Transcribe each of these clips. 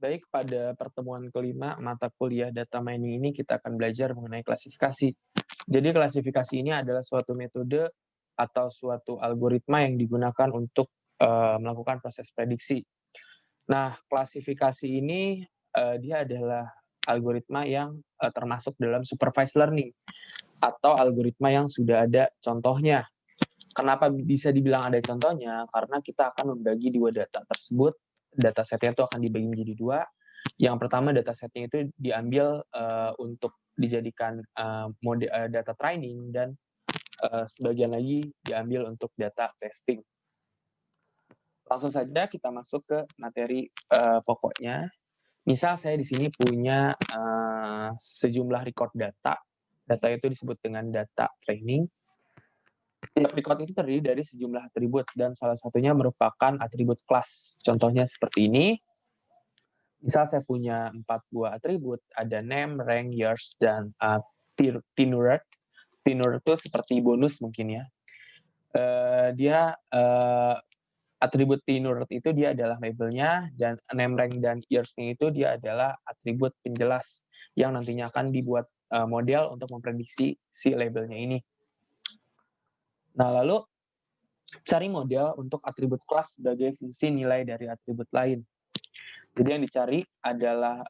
Baik, pada pertemuan kelima mata kuliah data mining ini kita akan belajar mengenai klasifikasi. Jadi klasifikasi ini adalah suatu metode atau suatu algoritma yang digunakan untuk melakukan proses prediksi. Nah, klasifikasi ini dia adalah algoritma yang termasuk dalam supervised learning atau algoritma yang sudah ada contohnya. Kenapa bisa dibilang ada contohnya? Karena kita akan membagi dua data tersebut. Data setnya itu akan dibagi menjadi dua. Yang pertama data setnya itu diambil untuk dijadikan data training dan sebagian lagi diambil untuk data testing. Langsung saja kita masuk ke materi pokoknya. Misal saya di sini punya sejumlah record data. Data itu disebut dengan data training. Tiap record itu terdiri dari sejumlah atribut dan salah satunya merupakan atribut kelas. Contohnya seperti ini. Misal saya punya 4 buah atribut, ada name, rank, years, dan tenure. Tenure itu seperti bonus mungkin ya. Dia atribut tenure itu dia adalah labelnya, dan name, rank, dan years-nya itu dia adalah atribut penjelas yang nantinya akan dibuat model untuk memprediksi si labelnya ini. Nah, lalu cari model untuk atribut kelas sebagai fungsi nilai dari atribut lain. Jadi yang dicari adalah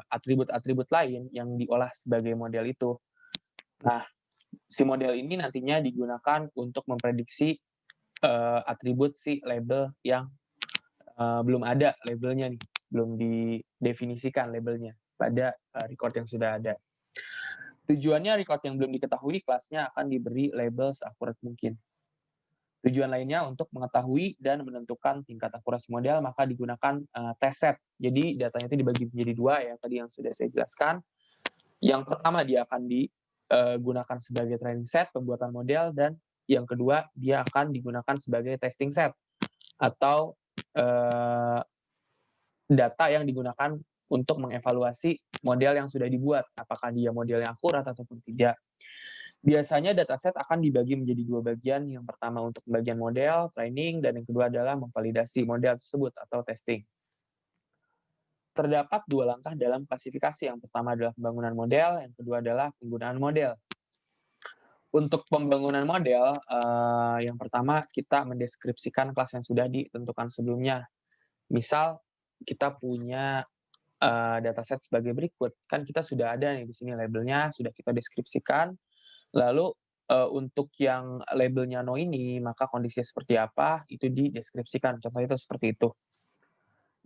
atribut-atribut lain yang diolah sebagai model itu. Nah, si model ini nantinya digunakan untuk memprediksi atribut si label yang belum ada labelnya nih, belum didefinisikan labelnya pada record yang sudah ada. Tujuannya record yang belum diketahui kelasnya akan diberi label seakurat mungkin. Tujuan lainnya untuk mengetahui dan menentukan tingkat akurasi model, maka digunakan test set. Jadi datanya itu dibagi menjadi dua ya, tadi yang sudah saya jelaskan. Yang pertama dia akan digunakan sebagai training set, pembuatan model, dan yang kedua dia akan digunakan sebagai testing set atau data yang digunakan untuk mengevaluasi model yang sudah dibuat, apakah dia model yang akurat ataupun tidak. Biasanya dataset akan dibagi menjadi dua bagian. Yang pertama untuk pembagian model, training, dan yang kedua adalah memvalidasi model tersebut atau testing. Terdapat dua langkah dalam klasifikasi. Yang pertama adalah pembangunan model, yang kedua adalah penggunaan model. Untuk pembangunan model, yang pertama kita mendeskripsikan kelas yang sudah ditentukan sebelumnya. Misal kita punya dataset sebagai berikut. Kan kita sudah ada nih di sini labelnya, sudah kita deskripsikan. Lalu untuk yang labelnya no ini, maka kondisinya seperti apa, itu dideskripsikan. Contohnya itu seperti itu.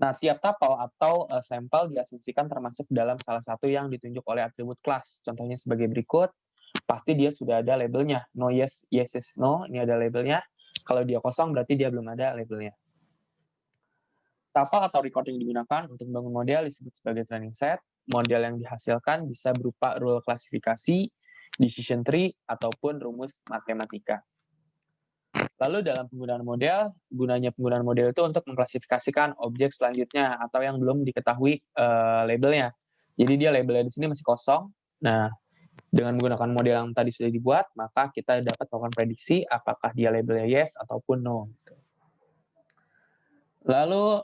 Nah, tiap tuple atau sampel diasumsikan termasuk dalam salah satu yang ditunjuk oleh atribut kelas. Contohnya sebagai berikut, pasti dia sudah ada labelnya. No, yes, yes, yes, no, ini ada labelnya. Kalau dia kosong, berarti dia belum ada labelnya. Tuple atau record yang digunakan untuk membangun model disebut sebagai training set. Model yang dihasilkan bisa berupa rule klasifikasi, decision tree, ataupun rumus matematika. Lalu dalam penggunaan model, gunanya penggunaan model itu untuk mengklasifikasikan objek selanjutnya atau yang belum diketahui labelnya. Jadi dia labelnya di sini masih kosong. Nah, dengan menggunakan model yang tadi sudah dibuat, maka kita dapat melakukan prediksi apakah dia labelnya yes ataupun no. Lalu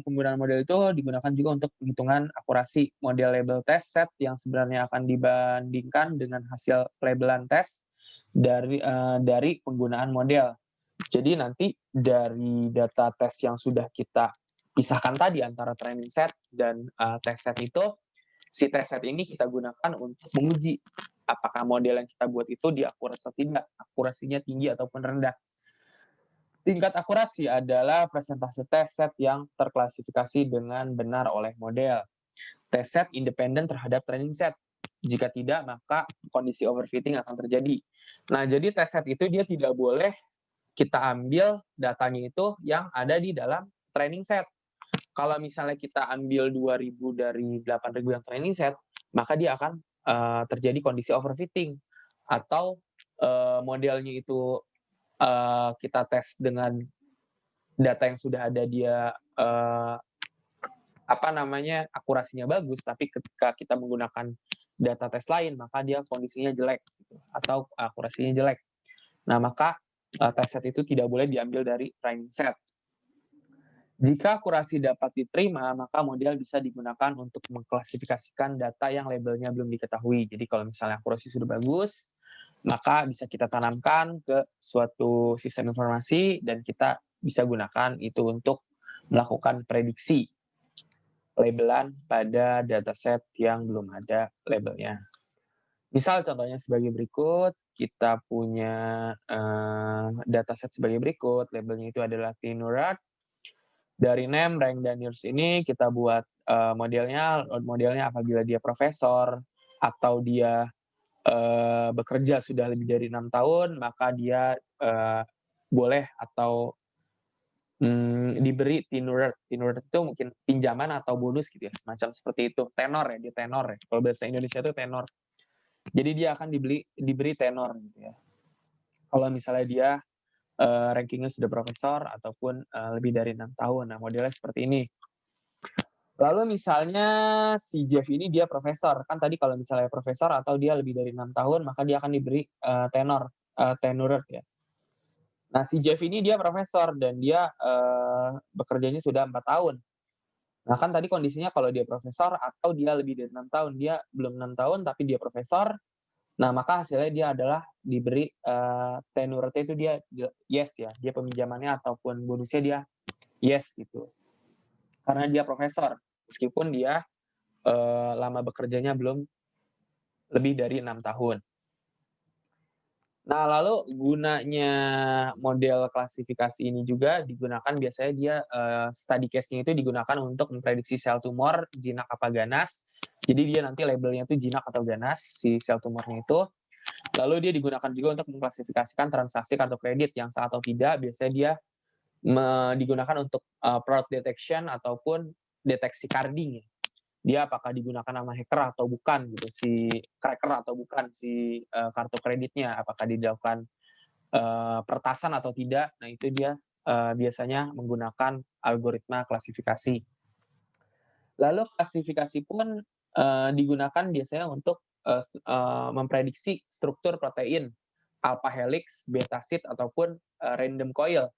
penggunaan model itu digunakan juga untuk penghitungan akurasi model label test set yang sebenarnya akan dibandingkan dengan hasil labelan tes dari penggunaan model. Jadi nanti dari data tes yang sudah kita pisahkan tadi antara training set dan test set itu, si test set ini kita gunakan untuk menguji apakah model yang kita buat itu dia akurat atau tidak, akurasinya tinggi ataupun rendah. Tingkat akurasi adalah persentase test set yang terklasifikasi dengan benar oleh model. Test set independen terhadap training set. Jika tidak, maka kondisi overfitting akan terjadi. Nah, jadi test set itu dia tidak boleh kita ambil datanya itu yang ada di dalam training set. Kalau misalnya kita ambil 2000 dari 8000 yang training set, maka dia akan terjadi kondisi overfitting. Atau modelnya itu kita tes dengan data yang sudah ada dia akurasinya bagus, tapi ketika kita menggunakan data tes lain, maka dia kondisinya jelek atau akurasinya jelek. Nah, maka test set itu tidak boleh diambil dari training set. Jika akurasi dapat diterima, maka model bisa digunakan untuk mengklasifikasikan data yang labelnya belum diketahui. Jadi kalau misalnya akurasi sudah bagus, maka bisa kita tanamkan ke suatu sistem informasi dan kita bisa gunakan itu untuk melakukan prediksi labelan pada dataset yang belum ada labelnya. Misal contohnya sebagai berikut, kita punya dataset sebagai berikut, labelnya itu adalah Tinurat. Dari name, rank, dan years ini kita buat modelnya apabila dia profesor atau dia bekerja sudah lebih dari 6 tahun, maka dia boleh atau diberi tenure. Tenure itu mungkin pinjaman atau bonus gitu ya, semacam seperti itu. Tenor ya, dia tenor ya. Kalau bahasa Indonesia itu tenor. Jadi dia akan diberi tenor gitu ya. Kalau misalnya dia rankingnya sudah profesor ataupun lebih dari 6 tahun. Nah, modelnya seperti ini. Lalu misalnya si Jeff ini dia profesor, kan tadi kalau misalnya profesor atau dia lebih dari 6 tahun, maka dia akan diberi tenured ya. Nah, si Jeff ini dia profesor dan dia bekerjanya sudah 4 tahun. Nah, kan tadi kondisinya kalau dia profesor atau dia lebih dari 6 tahun, dia belum 6 tahun tapi dia profesor, nah maka hasilnya dia adalah diberi tenurednya itu dia yes ya, dia peminjamannya ataupun bonusnya dia yes gitu. Karena dia profesor, meskipun dia lama bekerjanya belum lebih dari 6 tahun. Nah, lalu gunanya model klasifikasi ini juga digunakan biasanya dia study case-nya itu digunakan untuk memprediksi sel tumor, jinak apa ganas. Jadi dia nanti labelnya itu jinak atau ganas, si sel tumornya itu. Lalu dia digunakan juga untuk mengklasifikasikan transaksi kartu kredit yang sah atau tidak. Biasanya dia digunakan untuk fraud detection ataupun deteksi carding. Dia apakah digunakan nama hacker atau bukan gitu, si cracker atau bukan si kartu kreditnya, apakah dilakukan pertasan atau tidak. Nah, itu dia biasanya menggunakan algoritma klasifikasi. Lalu klasifikasi pun digunakan biasanya untuk memprediksi struktur protein alpha helix, beta sheet ataupun random coil.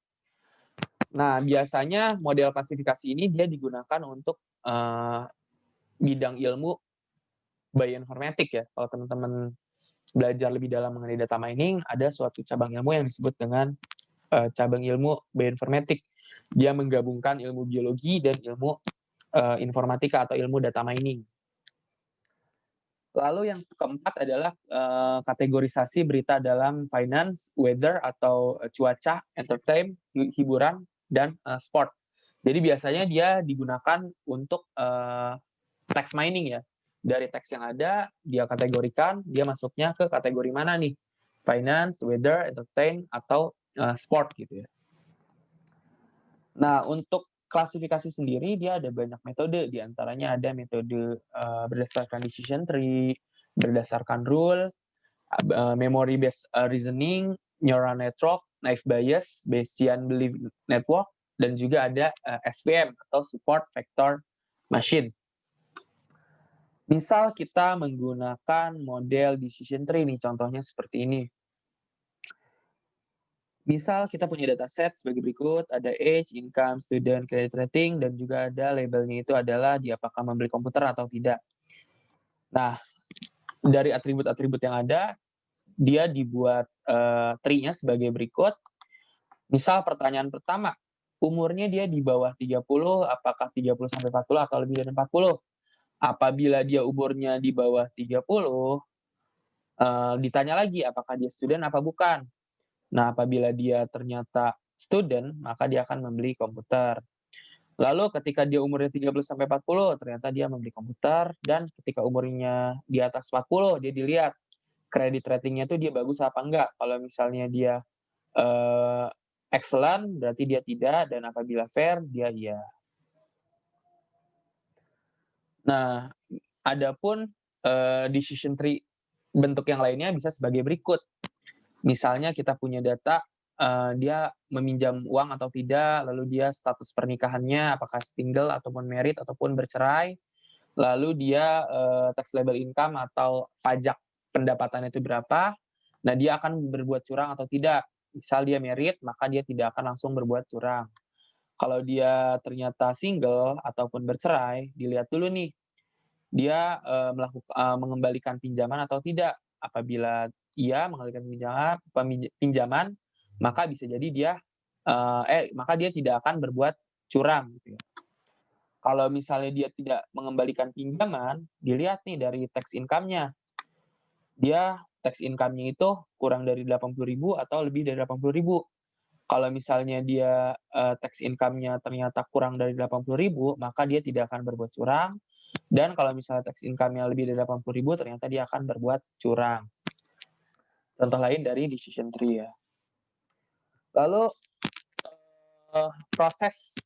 Nah, biasanya model klasifikasi ini dia digunakan untuk bidang ilmu bioinformatik ya. Kalau teman-teman belajar lebih dalam mengenai data mining, ada suatu cabang ilmu yang disebut dengan cabang ilmu bioinformatik. Dia menggabungkan ilmu biologi dan ilmu informatika atau ilmu data mining. Lalu yang keempat adalah kategorisasi berita dalam finance, weather atau cuaca, entertain, hiburan, dan sport. Jadi biasanya dia digunakan untuk text mining ya. Dari teks yang ada, dia kategorikan, dia masuknya ke kategori mana nih? Finance, weather, entertain, atau sport gitu ya. Nah, untuk klasifikasi sendiri dia ada banyak metode, di antaranya ada metode berdasarkan decision tree, berdasarkan rule, memory based reasoning, neural network, naive bias, Bayesian belief network, dan juga ada SVM atau support vector machine. Misal kita menggunakan model decision tree nih, contohnya seperti ini. Misal kita punya dataset sebagai berikut, ada age, income, student, credit rating, dan juga ada labelnya itu adalah dia apakah membeli komputer atau tidak. Nah, dari atribut-atribut yang ada, dia dibuat tree-nya sebagai berikut. Misal pertanyaan pertama, umurnya dia di bawah 30, apakah 30 sampai 40 atau lebih dari 40? Apabila dia umurnya di bawah 30, ditanya lagi apakah dia student apa bukan. Nah, apabila dia ternyata student, maka dia akan membeli komputer. Lalu ketika dia umurnya 30 sampai 40, ternyata dia membeli komputer, dan ketika umurnya di atas 40, dia dilihat kredit ratingnya itu dia bagus apa enggak. Kalau misalnya dia excellent, berarti dia tidak, dan apabila fair, dia iya. Nah, adapun decision tree bentuk yang lainnya bisa sebagai berikut. Misalnya kita punya data, dia meminjam uang atau tidak, lalu dia status pernikahannya apakah single ataupun married ataupun bercerai, lalu dia tax label income atau pajak pendapatannya itu berapa, nah dia akan berbuat curang atau tidak. Misal dia married, maka dia tidak akan langsung berbuat curang. Kalau dia ternyata single ataupun bercerai, dilihat dulu nih, dia, mengembalikan pinjaman atau tidak. Apabila iya mengembalikan pinjaman, maka bisa jadi maka dia tidak akan berbuat curang gitu ya. Kalau misalnya dia tidak mengembalikan pinjaman, dilihat nih dari tax income-nya. Dia tax income-nya itu kurang dari 80.000 atau lebih dari 80.000. Kalau misalnya dia, tax income-nya ternyata kurang dari 80.000, maka dia tidak akan berbuat curang, dan kalau misalnya tax income-nya lebih dari 80.000, ternyata dia akan berbuat curang. Contoh lain dari decision tree ya. Lalu, proses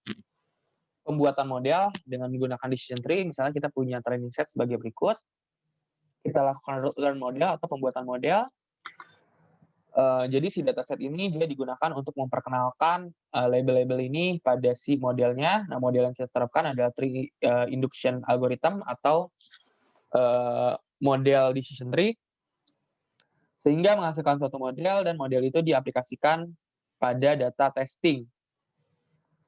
pembuatan model dengan menggunakan decision tree, misalnya kita punya training set sebagai berikut. Kita lakukan learn model atau pembuatan model. Jadi si dataset ini dia digunakan untuk memperkenalkan, label-label ini pada si modelnya. Nah, model yang kita terapkan adalah tree, induction algorithm atau, model decision tree, sehingga menghasilkan suatu model dan model itu diaplikasikan pada data testing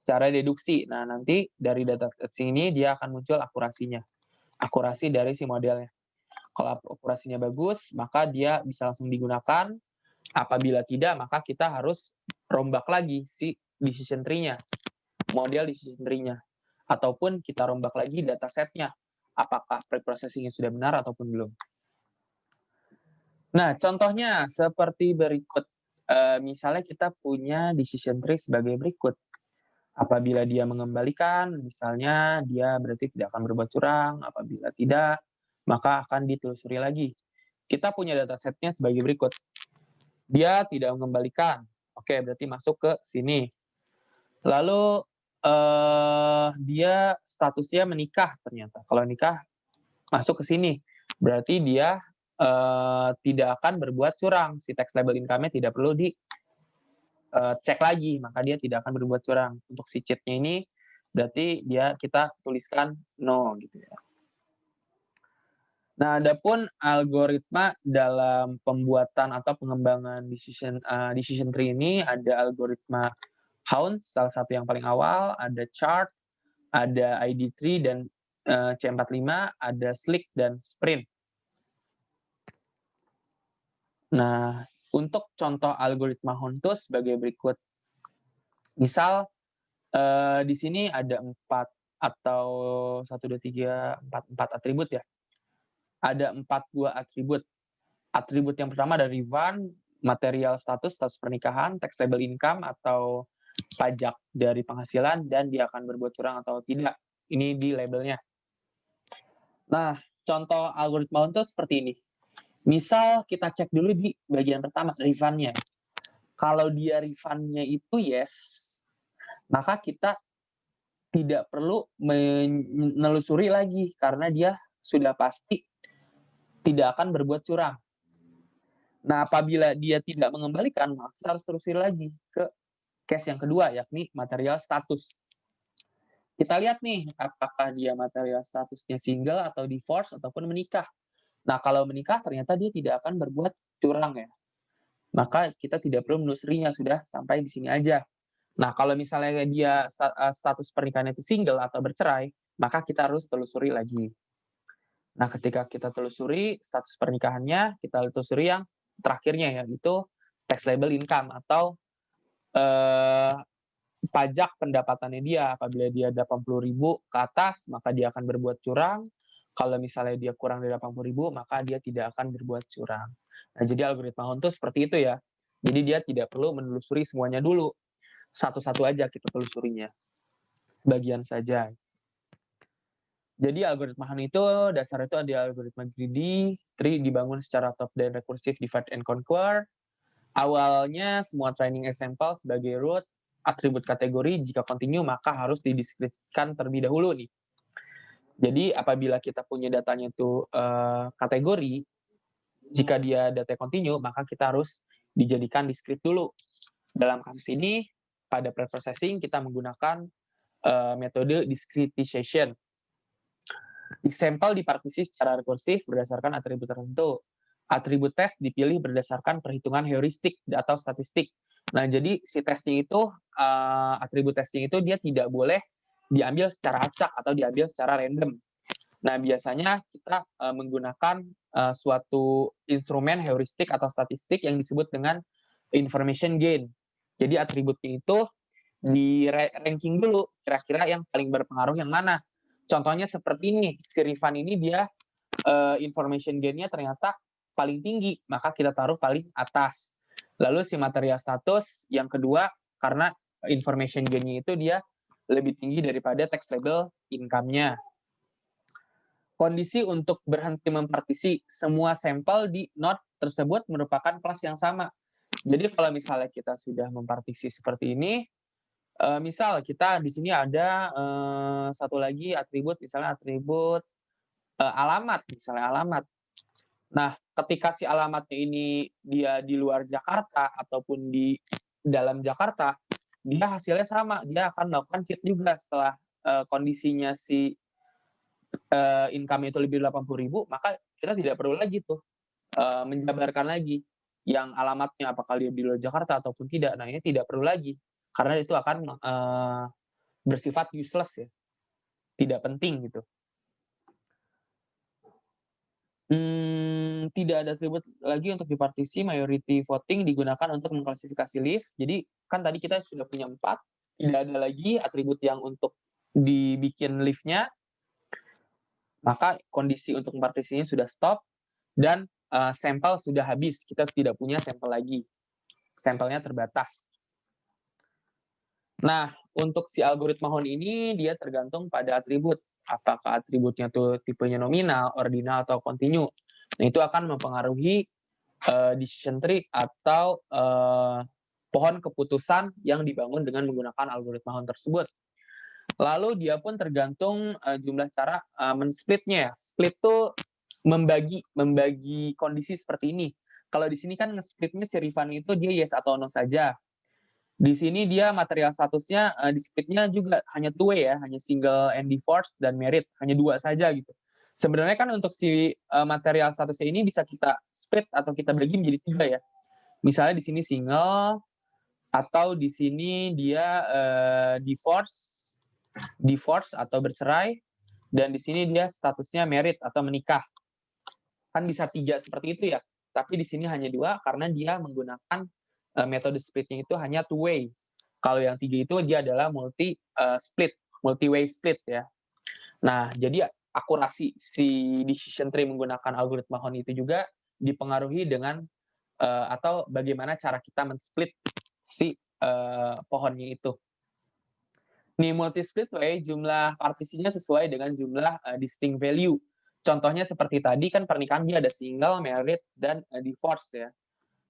secara deduksi. Nah, nanti dari data testing ini dia akan muncul akurasinya, akurasi dari si modelnya. Kalau akurasinya bagus, maka dia bisa langsung digunakan. Apabila tidak, maka kita harus rombak lagi si decision tree-nya, model decision tree-nya. Ataupun kita rombak lagi dataset-nya, apakah pre-processing-nya sudah benar ataupun belum. Nah, contohnya seperti berikut. Misalnya kita punya decision tree sebagai berikut. Apabila dia mengembalikan, misalnya dia berarti tidak akan berbuat curang. Apabila tidak, maka akan ditelusuri lagi. Kita punya dataset-nya sebagai berikut. Dia tidak mengembalikan. Oke, berarti masuk ke sini. Lalu dia statusnya menikah ternyata. Kalau nikah masuk ke sini. Berarti dia tidak akan berbuat curang. Si tax label income-nya tidak perlu cek lagi, maka dia tidak akan berbuat curang. Untuk si cheat-nya ini berarti kita tuliskan no gitu ya. Nah, adapun algoritma dalam pembuatan atau pengembangan decision tree ini ada algoritma Hounds, salah satu yang paling awal, ada chart, ada ID3 dan C45, ada Slick dan Sprint. Nah, untuk contoh algoritma Hounds itu sebagai berikut. Misal di sini ada 4 atau 1, 2, 3, 4 atribut ya. Ada 4 buah atribut. Atribut yang pertama dari Van, material status pernikahan, tax label income atau pajak dari penghasilan, dan dia akan berbuat curang atau tidak. Ini di labelnya. Nah, contoh algoritma untuk seperti ini. Misal kita cek dulu di bagian pertama, refund-nya. Kalau dia refund-nya itu yes, maka kita tidak perlu menelusuri lagi karena dia sudah pasti tidak akan berbuat curang. Nah, apabila dia tidak mengembalikan, maka kita harus telusuri lagi ke case yang kedua, yakni material status. Kita lihat nih, apakah dia material statusnya single atau divorce ataupun menikah. Nah, kalau menikah ternyata dia tidak akan berbuat curang ya. Maka kita tidak perlu menelusurinya, sudah sampai di sini aja. Nah, kalau misalnya dia status pernikahan itu single atau bercerai, maka kita harus telusuri lagi. Nah, ketika kita telusuri status pernikahannya, kita telusuri yang terakhirnya, yaitu tax label income atau pajak pendapatannya dia. Apabila dia 80.000 ke atas, maka dia akan berbuat curang. Kalau misalnya dia kurang dari 80.000, maka dia tidak akan berbuat curang. Nah, jadi algoritma Hounds itu seperti itu ya. Jadi dia tidak perlu menelusuri semuanya dulu. Satu-satu aja kita telusurinya. Sebagian saja. Jadi algoritma Hounds itu dasarnya itu ada algoritma greedy, tree dibangun secara top-down recursive divide and conquer. Awalnya semua training example sebagai root, atribut kategori, jika continue maka harus dideskripsikan terlebih dahulu nih. Jadi apabila kita punya datanya itu kategori, jika dia data continue, maka kita harus dijadikan descript dulu. Dalam kasus ini, pada pre-processing kita menggunakan metode discretization. Example dipartisi secara rekursif berdasarkan atribut tertentu. Atribut tes dipilih berdasarkan perhitungan heuristik atau statistik. Nah, jadi si testing itu, atribut testing itu dia tidak boleh diambil secara acak atau diambil secara random. Nah, biasanya kita menggunakan suatu instrumen heuristik atau statistik yang disebut dengan information gain. Jadi atributnya itu di ranking dulu, kira-kira yang paling berpengaruh yang mana. Contohnya seperti ini, si Rifan ini dia information gain-nya ternyata paling tinggi, maka kita taruh paling atas. Lalu si material status yang kedua, karena information gain-nya itu dia lebih tinggi daripada text label income-nya. Kondisi untuk berhenti mempartisi semua sampel di node tersebut merupakan kelas yang sama. Jadi kalau misalnya kita sudah mempartisi seperti ini, misal kita di sini ada satu lagi atribut, misalnya atribut alamat, misalnya alamat. Nah, ketika si alamatnya ini dia di luar Jakarta ataupun di dalam Jakarta, dia hasilnya sama, dia akan melakukan cheat juga setelah kondisinya si income itu lebih 80.000, maka kita tidak perlu lagi tuh menjabarkan lagi yang alamatnya apakah dia di luar Jakarta ataupun tidak. Nah, ini tidak perlu lagi karena itu akan bersifat useless ya, tidak penting gitu. Tidak ada atribut lagi untuk dipartisi, majority voting digunakan untuk mengklasifikasi lift. Jadi kan tadi kita sudah punya 4, tidak ada lagi atribut yang untuk dibikin lift-nya, maka kondisi untuk mempartisinya sudah stop dan sampel sudah habis. Kita tidak punya sampel lagi. Sampelnya terbatas. Nah, untuk si algoritma Hon ini dia tergantung pada atribut. Apakah atributnya tuh tipenya nominal, ordinal, atau continue. Nah, itu akan mempengaruhi decision tree atau pohon keputusan yang dibangun dengan menggunakan algoritma Hon tersebut. Lalu dia pun tergantung jumlah cara men-splitnya. Split tuh membagi kondisi seperti ini. Kalau di sini kan nge-splitnya si Rifan itu dia yes atau no saja. Di sini dia material statusnya di splitnya juga hanya two way ya, hanya single and divorce dan merit, hanya 2 saja gitu. Sebenarnya kan untuk si material statusnya ini bisa kita split atau kita bagi menjadi 3 ya. Misalnya di sini single atau di sini dia divorce atau bercerai, dan di sini dia statusnya merit atau menikah. Kan bisa 3 seperti itu ya. Tapi di sini hanya 2 karena dia menggunakan metode splitnya itu hanya two way. Kalau yang 3 itu dia adalah multi way split ya. Nah, jadi akurasi si decision tree menggunakan algoritma Hon itu juga dipengaruhi dengan atau bagaimana cara kita men-split si pohonnya itu. Nih, multi split way jumlah partisinya sesuai dengan jumlah distinct value. Contohnya seperti tadi kan pernikahan dia ada single, married, dan divorce ya.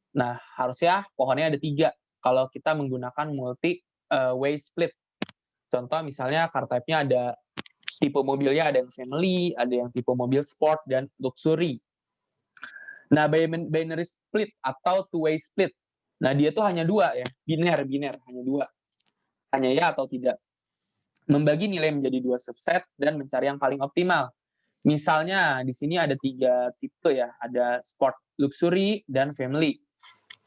Nah, harusnya pohonnya ada 3 kalau kita menggunakan multi way split. Contoh misalnya car type-nya ada tipe mobilnya ada yang family, ada yang tipe mobil sport dan luxury. Nah, binary split atau two way split. Nah, dia tuh hanya 2 ya, biner hanya 2. Hanya ya atau tidak. Membagi nilai menjadi 2 subset dan mencari yang paling optimal. Misalnya di sini ada 3 tipe ya, ada sport, luxury, dan family.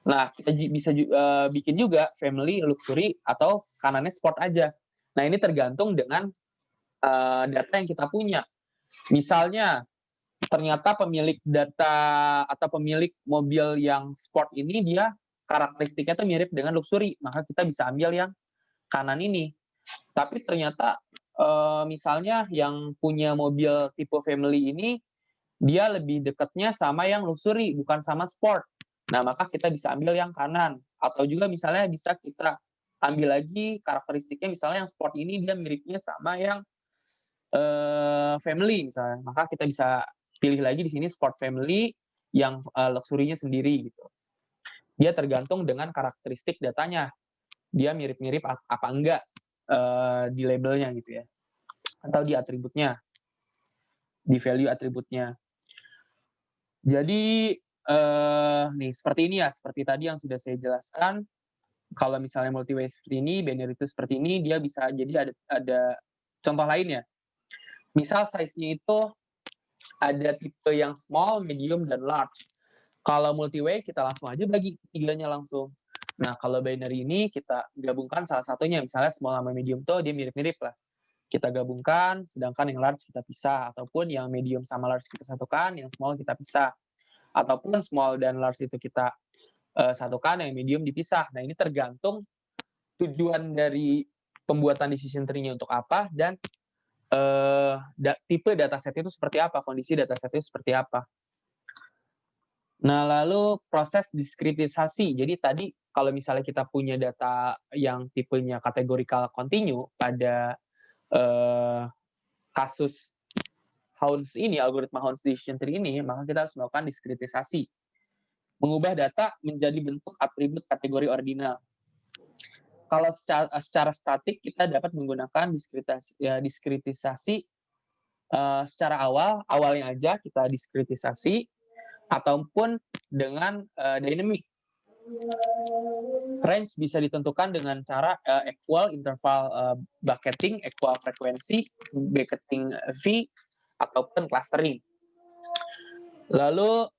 Nah, kita bisa bikin juga family, luxury, atau kanannya sport aja. Nah, ini tergantung dengan data yang kita punya. Misalnya, ternyata pemilik data atau pemilik mobil yang sport ini dia karakteristiknya tuh mirip dengan luxury, maka kita bisa ambil yang kanan ini. Tapi ternyata misalnya yang punya mobil tipe family ini dia lebih dekatnya sama yang luxury, bukan sama sport. Nah, maka kita bisa ambil yang kanan. Atau juga misalnya bisa kita ambil lagi karakteristiknya, misalnya yang sport ini dia miripnya sama yang family misalnya. Maka kita bisa pilih lagi di sini sport family yang luxury-nya sendiri gitu. Dia tergantung dengan karakteristik datanya. Dia mirip-mirip apa enggak di labelnya gitu ya. Atau di atributnya. Di value atributnya. Jadi nih seperti ini ya, seperti tadi yang sudah saya jelaskan. Kalau misalnya multi-way seperti ini, binary itu seperti ini, dia bisa jadi ada contoh lainnya. Misal size-nya itu ada tipe yang small, medium, dan large. Kalau multi-way kita langsung aja bagi tiganya langsung. Nah, kalau binary ini kita gabungkan salah satunya, misalnya small sama medium tuh dia mirip-mirip lah. Kita gabungkan, sedangkan yang large kita pisah, ataupun yang medium sama large kita satukan, yang small kita pisah. Ataupun small dan large itu kita satukan, yang medium dipisah. Nah, ini tergantung tujuan dari pembuatan decision tree-nya untuk apa, dan tipe dataset itu seperti apa, kondisi dataset itu seperti apa. Nah, lalu proses diskritisasi. Jadi tadi kalau misalnya kita punya data yang tipenya categorical continue pada kasus Hounds ini, algoritma Hounds decision tree ini, maka kita harus melakukan diskritisasi. Mengubah data menjadi bentuk atribut kategori ordinal. Kalau secara statik kita dapat menggunakan diskritisasi secara awalnya aja kita diskritisasi, ataupun dengan dynamic. Range bisa ditentukan dengan cara equal interval bucketing, equal frekuensi, bucketing V, ataupun clustering. Lalu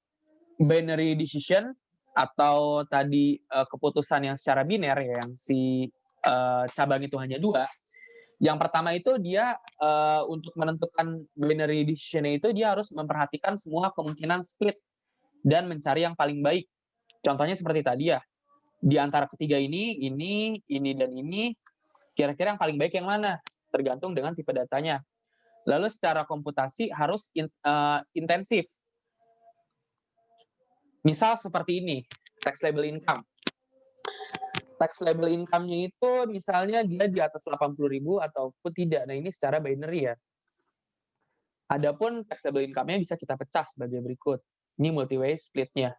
binary decision atau tadi keputusan yang secara biner ya, yang si cabang itu hanya 2. Yang pertama itu dia untuk menentukan binary decision itu dia harus memperhatikan semua kemungkinan split dan mencari yang paling baik. Contohnya seperti tadi ya, di antara ketiga ini, dan ini, kira-kira yang paling baik yang mana? Tergantung dengan tipe datanya. Lalu secara komputasi harus intensif. Misal seperti ini, tax label income. Tax label income-nya itu misalnya dia di atas 80.000 ataupun tidak. Nah, ini secara binary ya. Adapun tax label income-nya bisa kita pecah sebagai berikut. Ini multi-way split-nya.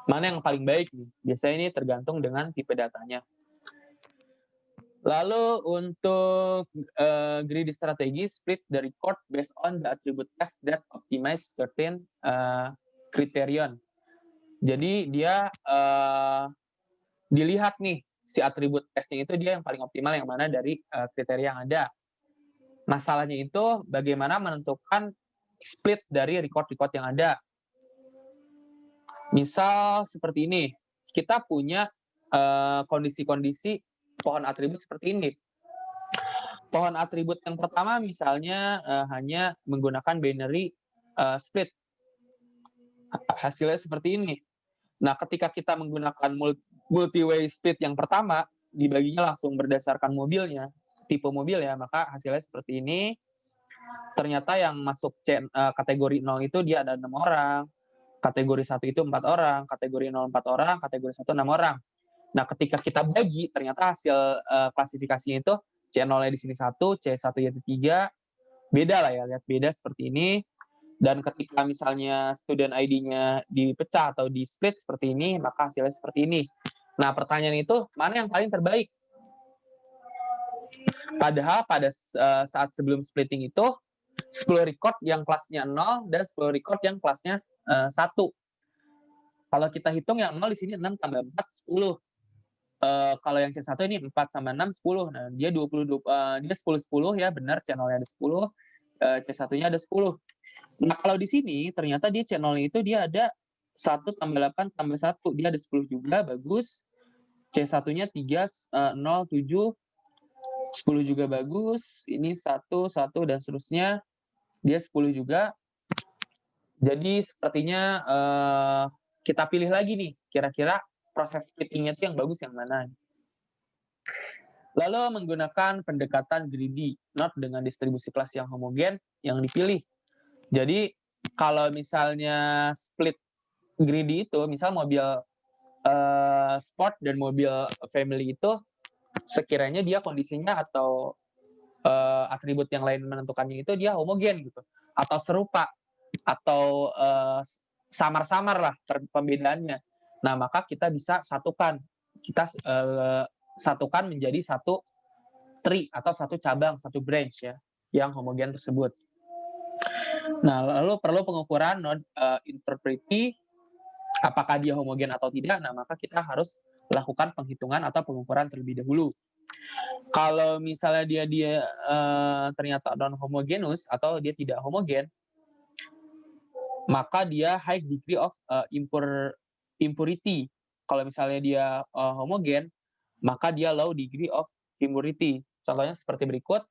Mana yang paling baik nih? Biasanya ini tergantung dengan tipe datanya. Lalu untuk greedy strategi, split the record based on the attribute test that optimize certain criterion. Jadi dia dilihat nih, si atribut testnya itu dia yang paling optimal yang mana dari kriteria yang ada. Masalahnya itu bagaimana menentukan split dari record-record yang ada. Misal seperti ini, kita punya kondisi-kondisi pohon atribut seperti ini. Pohon atribut yang pertama misalnya hanya menggunakan binary split. Hasilnya seperti ini. Nah, ketika kita menggunakan multi-way split yang pertama, dibaginya langsung berdasarkan mobilnya, tipe mobil ya, maka hasilnya seperti ini. Ternyata yang masuk kategori 0 itu dia ada 6 orang, kategori 1 itu 4 orang, kategori 0 4 orang, kategori 1 6 orang. Nah, ketika kita bagi, ternyata hasil klasifikasinya itu C0-nya di sini 1, C1-nya itu 3, beda lah ya, lihat beda seperti ini. Dan ketika misalnya student ID-nya dipecah atau di split seperti ini, maka hasilnya seperti ini. Nah, pertanyaan itu, mana yang paling terbaik? Padahal pada saat sebelum splitting itu, 10 record yang kelasnya 0 dan 10 record yang kelasnya 1. Kalau kita hitung yang 0 di sini 6 tambah 4, 10. Kalau yang C1 ini 4 sama 6, 10. Nah, dia 10-10 ya, benar, channel-nya ada 10, C1-nya ada 10. Nah, kalau di sini ternyata dia channel-nya itu dia ada 1 tambah 8 tambah 1, dia ada 10 juga, bagus. C1-nya 3, 0, 7, 10 juga bagus. Ini 1, 1, dan seterusnya. Dia 10 juga. Jadi sepertinya kita pilih lagi nih, kira-kira proses splitting-nya itu yang bagus yang mana. Lalu menggunakan pendekatan greedy, not dengan distribusi kelas yang homogen yang dipilih. Jadi kalau misalnya split greedy itu, misal mobil sport dan mobil family itu sekiranya dia kondisinya atau atribut yang lain menentukannya itu dia homogen gitu, atau serupa, atau samar-samar lah pembedaannya. Nah, maka kita bisa satukan, satukan menjadi satu tree atau satu cabang, satu branch ya, yang homogen tersebut. Nah, lalu perlu pengukuran node interpretity, apakah dia homogen atau tidak. Nah, maka kita harus lakukan penghitungan atau pengukuran terlebih dahulu. Kalau misalnya dia ternyata non homogenous atau dia tidak homogen, maka dia high degree of impurity. Kalau misalnya dia homogen, maka dia low degree of impurity. Contohnya seperti berikut.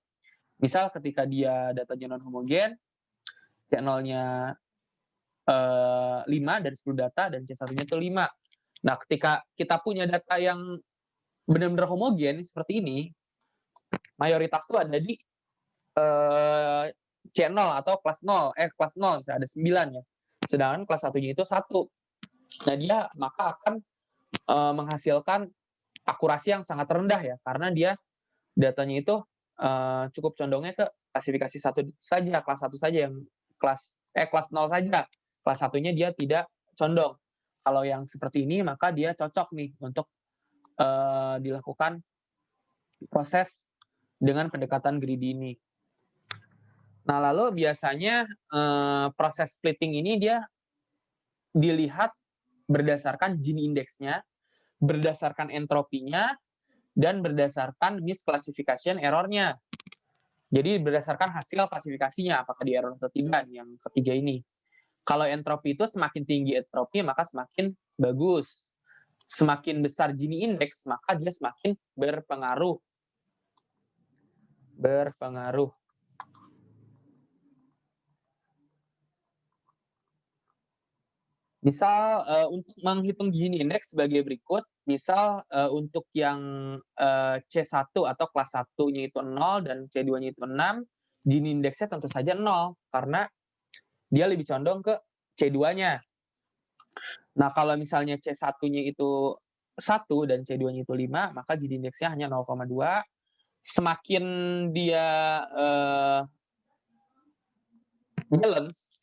Misal ketika dia datanya non homogen, C0-nya 5 dari 10 data dan C1-nya itu 5. Nah, ketika kita punya data yang benar-benar homogen seperti ini, mayoritas itu ada di C0 atau kelas 0, kelas 0 misalnya ada 9 ya. Sedangkan kelas 1-nya itu 1. Nah, dia maka akan menghasilkan akurasi yang sangat rendah ya, karena dia datanya itu cukup condongnya ke klasifikasi 1 saja, kelas 1 saja yang kelas 0 saja. Kelas 1-nya dia tidak condong. Kalau yang seperti ini maka dia cocok nih untuk dilakukan proses dengan pendekatan greedy ini. Nah, lalu biasanya proses splitting ini dia dilihat berdasarkan Gini indeksnya, berdasarkan entropinya, dan berdasarkan misclassification error-nya. Jadi berdasarkan hasil klasifikasinya, apakah di error atau tidak, yang ketiga ini. Kalau entropi itu semakin tinggi entropi, maka semakin bagus. Semakin besar Gini index, maka dia semakin berpengaruh. Misal untuk menghitung Gini index sebagai berikut, misal untuk yang C1 atau kelas 1-nya itu 0 dan C2-nya itu 6, Gini indeksnya tentu saja 0, karena dia lebih condong ke C2-nya. Nah, kalau misalnya C1-nya itu 1 dan C2-nya itu 5, maka Gini indeksnya hanya 0,2. Semakin dia balance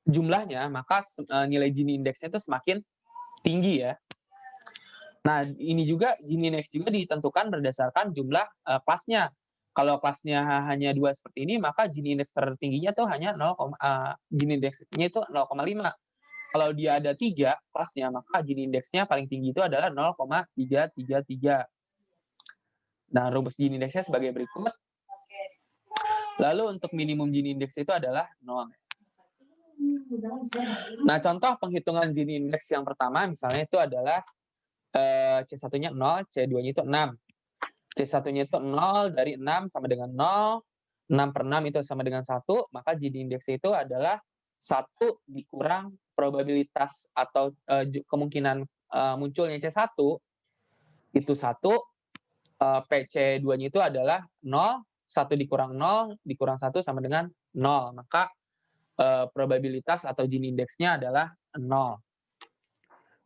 jumlahnya, maka nilai Gini indeksnya itu semakin tinggi ya. Nah, ini juga Gini index juga ditentukan berdasarkan jumlah kelasnya. Kalau kelasnya hanya 2 seperti ini, maka Gini index tertingginya tuh hanya Gini indeksnya itu 0,5. Kalau dia ada 3 kelasnya, maka Gini indeksnya paling tinggi itu adalah 0,333. Nah, rumus Gini indeksnya sebagai berikut. Lalu untuk minimum Gini index itu adalah 0. Nah, contoh penghitungan Gini index yang pertama misalnya itu adalah C1-nya 0, C2-nya itu 6. C1-nya itu 0 dari 6 sama dengan 0, 6 per 6 itu sama dengan 1, maka Gini index itu adalah 1 dikurang probabilitas atau kemungkinan munculnya C1 itu 1, PC2-nya itu adalah 0, 1 dikurang 0 dikurang 1 sama dengan 0. Maka probabilitas atau Gini indeksnya adalah 0.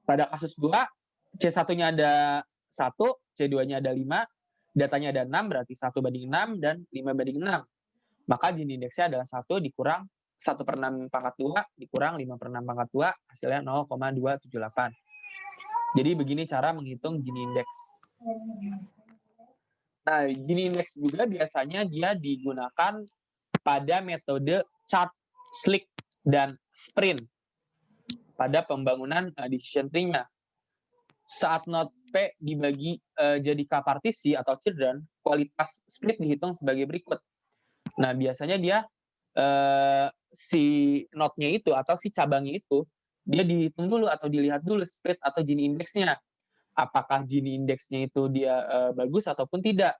Pada kasus 2, C1-nya ada 1, C2-nya ada 5, datanya ada 6, berarti 1 banding 6 dan 5 banding 6. Maka Gini indeksnya adalah 1 dikurang 1 per 6 pangkat 2 dikurang 5 per 6 pangkat 2, hasilnya 0,278. Jadi begini cara menghitung Gini index. Nah, Gini index juga biasanya dia digunakan pada metode chart, slick, dan sprint pada pembangunan decision tree-nya. Saat node P dibagi jadi K-partisi atau children, kualitas split dihitung sebagai berikut. Nah, biasanya dia si node-nya itu atau si cabangnya itu, dia dihitung dulu atau dilihat dulu split atau Gini index-nya. Apakah Gini index-nya itu dia bagus ataupun tidak.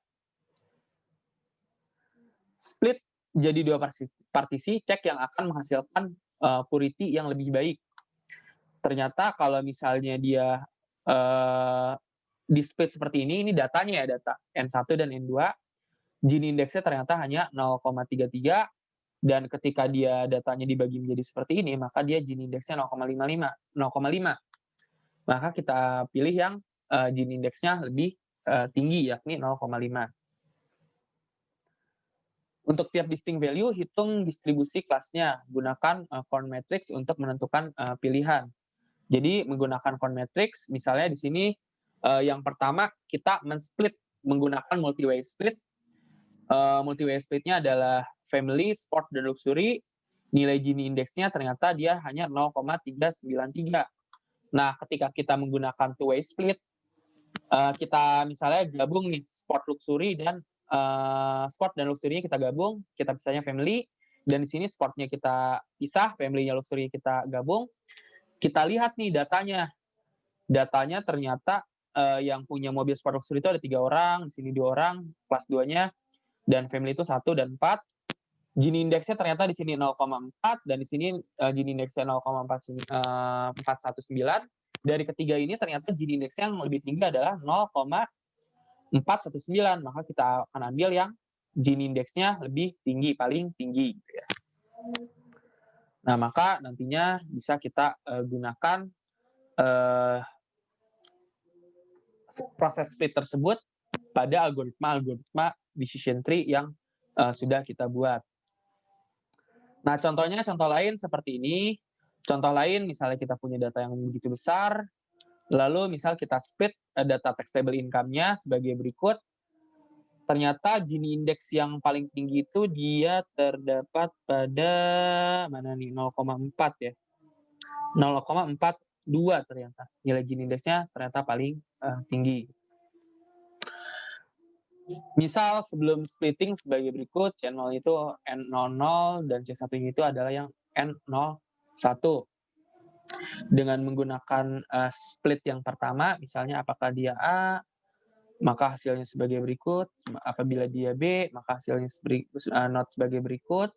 Split jadi 2 partisi, cek yang akan menghasilkan purity yang lebih baik. Ternyata kalau misalnya dia di split seperti ini datanya ya, data N1 dan N2, Gini indeksnya ternyata hanya 0,33, dan ketika dia datanya dibagi menjadi seperti ini, maka dia Gini indeksnya 0,5. Maka kita pilih yang Gini indeksnya lebih tinggi, yakni 0,5. Untuk tiap distinct value, hitung distribusi kelasnya. Gunakan Korn matrix untuk menentukan pilihan. Jadi menggunakan Korn matrix, misalnya di sini yang pertama kita men-split menggunakan multi-way split. Multi-way splitnya adalah family, sport, dan luxury. Nilai Gini indeksnya ternyata dia hanya 0,393. Nah, ketika kita menggunakan two-way split, kita misalnya gabung nih sport, luxury, dan sport dan luxury-nya kita gabung, kita pisahnya family, dan di sini sportnya kita pisah, family-nya luxury kita gabung. Kita lihat nih datanya. datanya ternyata yang punya mobil sport luxury itu ada 3 orang, di sini 2 orang, kelas 2-nya, dan family itu 1 dan 4. Gini indeksnya ternyata di sini 0,4 dan di sini Gini indeksnya 0,419. Dari ketiga ini ternyata Gini indeksnya yang lebih tinggi adalah 0,419, maka kita akan ambil yang Gini indeksnya lebih tinggi, paling tinggi gitu ya. Nah, maka nantinya bisa kita gunakan proses split tersebut pada algoritma decision tree yang sudah kita buat. Nah, contoh lain seperti ini. Contoh lain, misalnya kita punya data yang begitu besar, lalu misal kita split data taxable income-nya sebagai berikut. Ternyata Gini index yang paling tinggi itu dia terdapat pada mana nih, 0,4 ya. 0,42 ternyata. Nilai Gini index-nya ternyata paling tinggi. Misal sebelum splitting sebagai berikut, C0 itu N00 dan C1 itu adalah yang N01. Dengan menggunakan split yang pertama, misalnya apakah dia A, maka hasilnya sebagai berikut. Apabila dia B, maka hasilnya not sebagai berikut.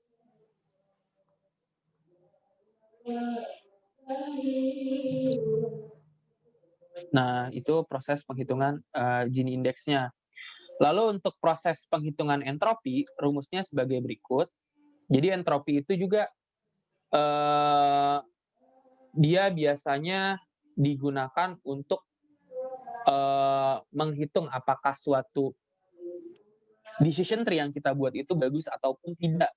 Nah, itu proses penghitungan Gini indeksnya. Lalu untuk proses penghitungan entropi, rumusnya sebagai berikut. Jadi entropi itu juga dia biasanya digunakan untuk menghitung apakah suatu decision tree yang kita buat itu bagus ataupun tidak.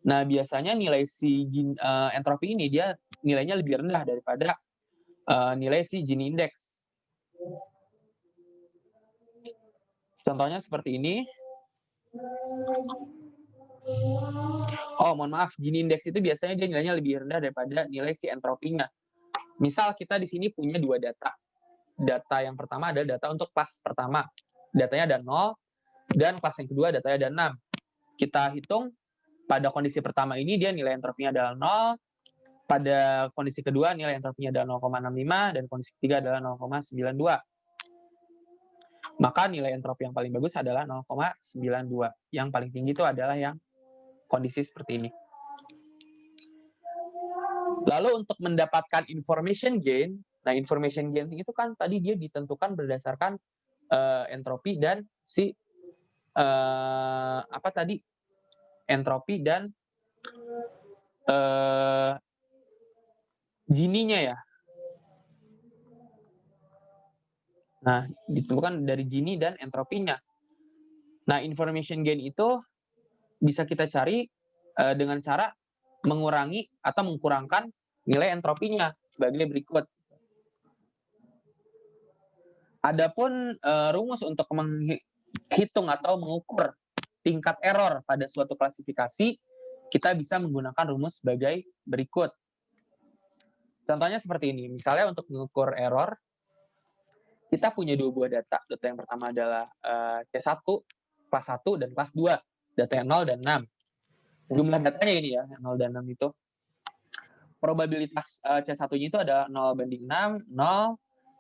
Nah, biasanya nilai si entropi ini dia nilainya lebih rendah daripada nilai si Gini index. Contohnya seperti ini. Oh, mohon maaf, Gini index itu biasanya dia nilainya lebih rendah daripada nilai si entropinya. Misal kita di sini punya 2 data. Data yang pertama adalah data untuk kelas pertama. Datanya ada 0, dan kelas yang kedua datanya ada 6. Kita hitung pada kondisi pertama ini dia nilai entropinya adalah 0, pada kondisi kedua nilai entropinya adalah 0,65, dan kondisi ketiga adalah 0,92. Maka nilai entropi yang paling bagus adalah 0,92. Yang paling tinggi itu adalah yang kondisi seperti ini. Lalu untuk mendapatkan information gain, nah information gain itu kan tadi dia ditentukan berdasarkan entropi dan si entropi dan Gini-nya ya. Nah, ditentukan dari Gini dan entropinya. Nah, information gain itu bisa kita cari dengan cara mengurangi atau mengkurangkan nilai entropinya sebagai berikut. Adapun rumus untuk menghitung atau mengukur tingkat error pada suatu klasifikasi, kita bisa menggunakan rumus sebagai berikut. Contohnya seperti ini. Misalnya untuk mengukur error, kita punya 2 buah data. Data yang pertama adalah C1, kelas 1, dan kelas 2. Data yang 0 dan 6. Jumlah datanya ini ya, 0 dan 6 itu. Probabilitas C1-nya itu adalah 0/6, 0.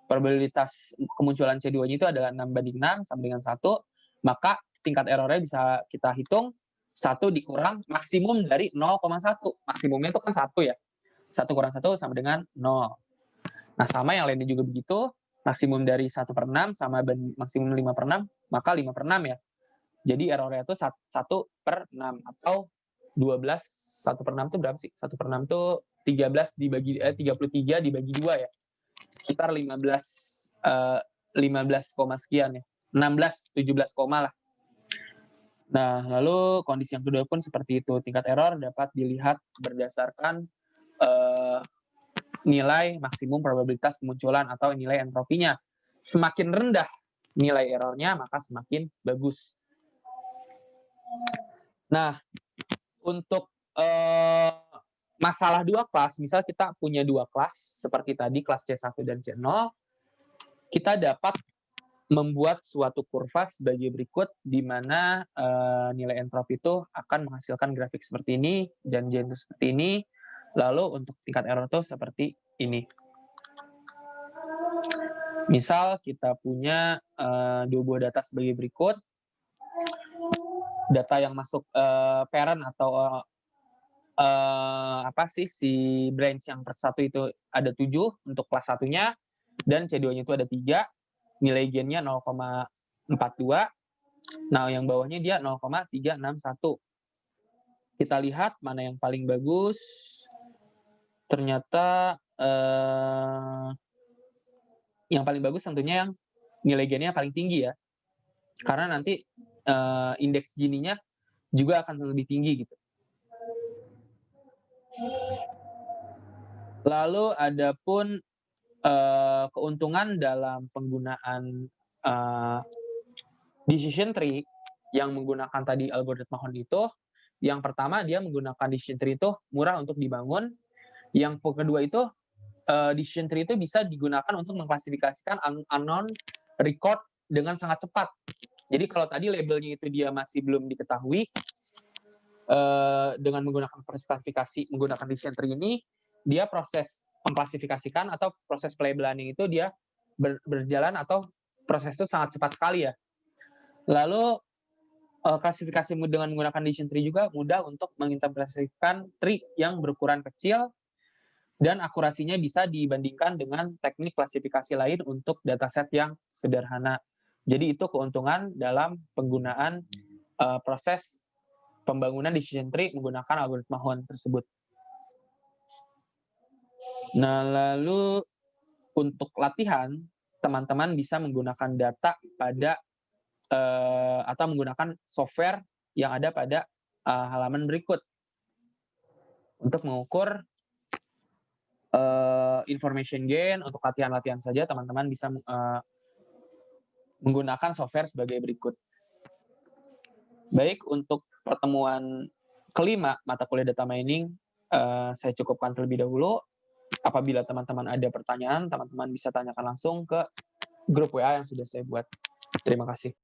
Probabilitas kemunculan C2-nya itu adalah 6/6 sama dengan 1. Maka tingkat errornya bisa kita hitung 1 dikurang maksimum dari 0,1. Maksimumnya itu kan 1 ya. 1 kurang 1 sama dengan 0. Nah, sama yang lainnya juga begitu. Maksimum dari 1/6 sama maksimum 5/6, maka 5/6 ya. Jadi errornya itu 1/6 atau 12. 1/6 itu berapa sih? 1/6 itu 33 dibagi 2 ya. Sekitar 15 sekian ya. 16, 17 lah. Nah, lalu kondisi yang kedua pun seperti itu. Tingkat error dapat dilihat berdasarkan nilai maksimum probabilitas kemunculan atau nilai entropinya. Semakin rendah nilai errornya, maka semakin bagus. Nah, untuk masalah 2 kelas, misal kita punya 2 kelas, seperti tadi kelas C1 dan C0, kita dapat membuat suatu kurva sebagai berikut, di mana nilai entropi itu akan menghasilkan grafik seperti ini, dan G itu seperti ini. Lalu untuk tingkat error itu seperti ini. Misal kita punya 2 buah data sebagai berikut. Data yang masuk parent atau si branch yang satu itu ada 7 untuk kelas 1-nya, dan C2-nya itu ada 3, nilai gain-nya 0,42. Nah, yang bawahnya dia 0,361. Kita lihat mana yang paling bagus. Ternyata yang paling bagus tentunya yang nilai gain-nya paling tinggi ya. Karena nanti indeks Gini-nya juga akan lebih tinggi gitu. Lalu adapun keuntungan dalam penggunaan decision tree yang menggunakan tadi algoritma Hon itu, yang pertama dia menggunakan decision tree itu murah untuk dibangun. Yang kedua itu decision tree itu bisa digunakan untuk mengklasifikasikan unknown record dengan sangat cepat. Jadi kalau tadi labelnya itu dia masih belum diketahui, dengan menggunakan proses klasifikasi menggunakan decision tree ini, dia proses mengklasifikasikan atau proses pelabeling itu dia berjalan atau proses itu sangat cepat sekali ya. Lalu klasifikasi dengan menggunakan decision tree juga mudah untuk menginterpretasikan tree yang berukuran kecil dan akurasinya bisa dibandingkan dengan teknik klasifikasi lain untuk dataset yang sederhana. Jadi itu keuntungan dalam penggunaan proses pembangunan decision tree menggunakan algoritma Hon tersebut. Nah, lalu untuk latihan, teman-teman bisa menggunakan data pada atau menggunakan software yang ada pada halaman berikut untuk mengukur information gain. Untuk latihan-latihan saja teman-teman bisa menggunakan software sebagai berikut. Baik, untuk pertemuan kelima mata kuliah data mining saya cukupkan terlebih dahulu. Apabila teman-teman ada pertanyaan, teman-teman bisa tanyakan langsung ke grup WA yang sudah saya buat. Terima kasih.